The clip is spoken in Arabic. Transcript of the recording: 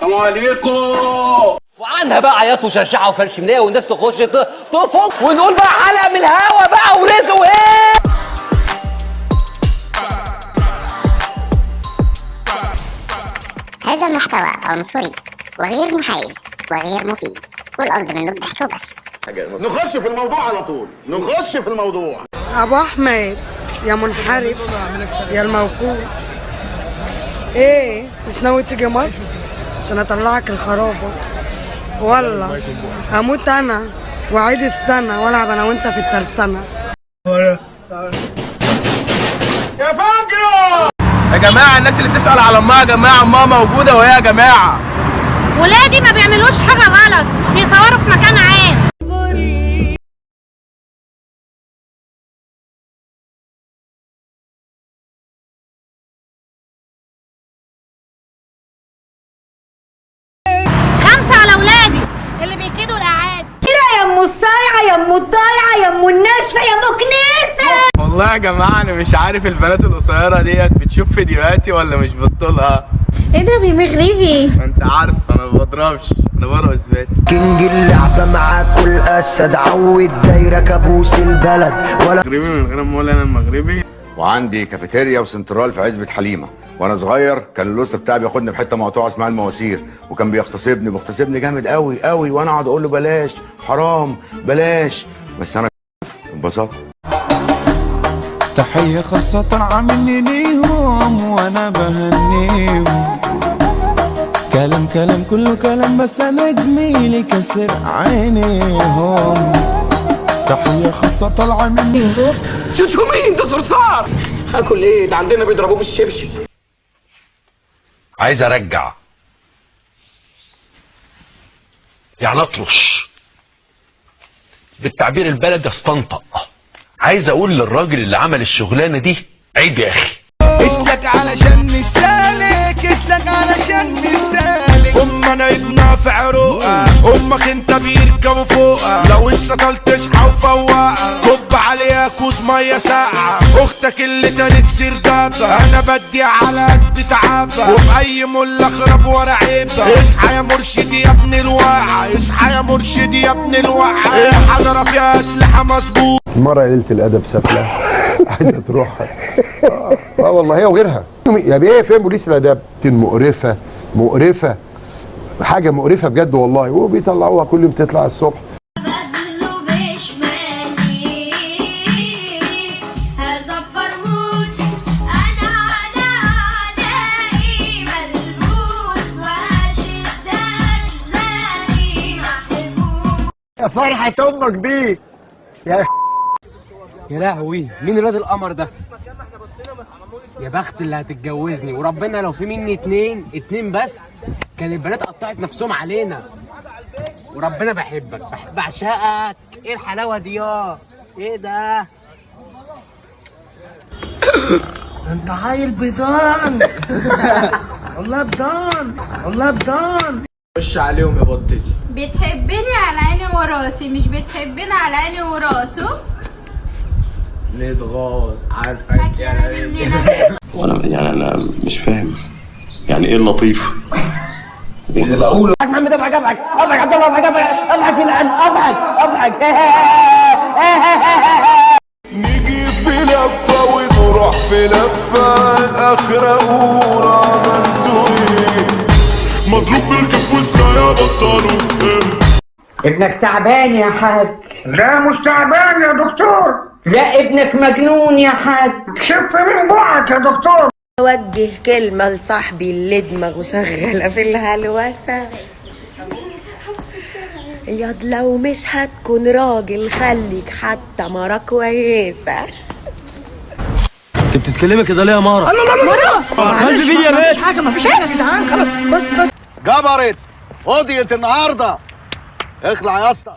السلام عليكم. وعنها بقى عياط وشرشحه وفرش منيه والناس تخش تفط ونقول بقى حلقه من الهوا بقى ورزق وايه. هذا المحتوى عنصري وغير محايد وغير مفيد والقصد منه الضحك وبس. نخش في الموضوع على طول، نخش في الموضوع. ابو احمد يا منحرف يا الموقوس، ايه مش ناوي تيجي مصر عشان اطلعك الخرابه؟ والله هموت انا وعيد السنه والعب انا وانت في الترسانه. يا فجرة يا جماعه، الناس اللي بتسال على امها يا جماعه، امها موجوده وهي يا جماعه. ولادي ما بيعملوش حاجه غلط، بيصوروا في مكان عام. خمسه على ولادي اللي بيكيدوا الاعادي. يا ام الصايعه يا ام الضايعه يا ام الناشفه يا ام كنيسه. والله يا جماعه انا مش عارف البنات القصيره ديت بتشوف فيديوهاتي ولا مش بتطولها. اضرب يا مغربي. انت عارف انا ما بضربش، انا برقص بس. كينج اللعبه معاك كل اسد، عود دايره كابوس البلد ولا مغربي من غير ما اقول انا المغربي. وعندي كافيتيريا وسنترال في عزبة حليمة. وانا صغير كان اللوست بتاعي بياخدني في حته مقطوعه اسمها المواسير، وكان بيغتصبني جامد قوي قوي، وانا اقعد اقول له بلاش حرام بلاش، بس انا انبسطت. تحية خاصة عاملني ليهم وانا بهنيهم. كلام كله كلام، بس انا جميلي كسر عينيهم. تحية خاصة طالعة مني. شو مين ده صرصار؟ هاكل ايه؟ ده عندنا بيضربوه بالشبشب. عايز ارجع يعني اطرش، بالتعبير البلدي استنطق. عايز اقول للراجل اللي عمل الشغلانه دي عيب يا اخي. اسلك علشان السالك، اسلك علشان السالك. انا ابنها في عروقها، امك انت بيركبوا فوقها. لو انسطلت تصحى وفوقها، كب عليها كوز ميه ساقعه. اختك اللي تاني في سردابها، انا بدي على قد تعبها. وفي اي مله اخرب ورا عيبها. اصحى يا مرشدي يا ابن الواقع، اصحى يا مرشدي يا ابن الواقع. الحضره فيها اسلحه مظبوط. المرة قليلة الأدب سافلة عايزة تروح. والله هي وغيرها. يا بيه فين بوليس الآداب؟ مقرفة حاجة مقرفة بجد والله، وبيطلعوها كل يوم تطلع الصبح. يا فرحة امك بيك يا لهوي، مين الواد القمر ده؟ يا بخت اللي هتتجوزني، وربنا لو في مني اتنين بس كان البنات قطعت نفسهم علينا. وربنا بحبك، بعشقك. ايه الحلاوه دي يا ايه ده؟ انت عيل بيضان. والله بضان. خش عليهم يا بطتي. بتحبني على عيني وراسي، مش بتحبني على عيني وراسه. نتغاظ عارفك يا وانا يعني انا مش فاهم يعني ايه اللطيف اللي بقوله. محمد اضحك عبد الله، اضحك يلعن، اضحك. نيجي في لفة ونروح في لفة، الآخرة قول عملتوا ايه؟ مضروب بالكف وازاي ابطلوا؟ ابنك تعبان يا حاج. لا مش تعبان يا دكتور. لا ابنك مجنون يا حاج. خف من بقك يا دكتور. اوجه كلمة لصاحبي اللي دماغه شغالة في الهلوسة. ياض لو مش هتكون راجل خليك حتى مرة كويسة. انت بتتكلمي كده ليه يا مارا؟ مرة قلبي فين يا باشا؟ مفيش حاجة يا جدعان، خلاص بس جبرت قضية النهارده. اخلع يا اسطى.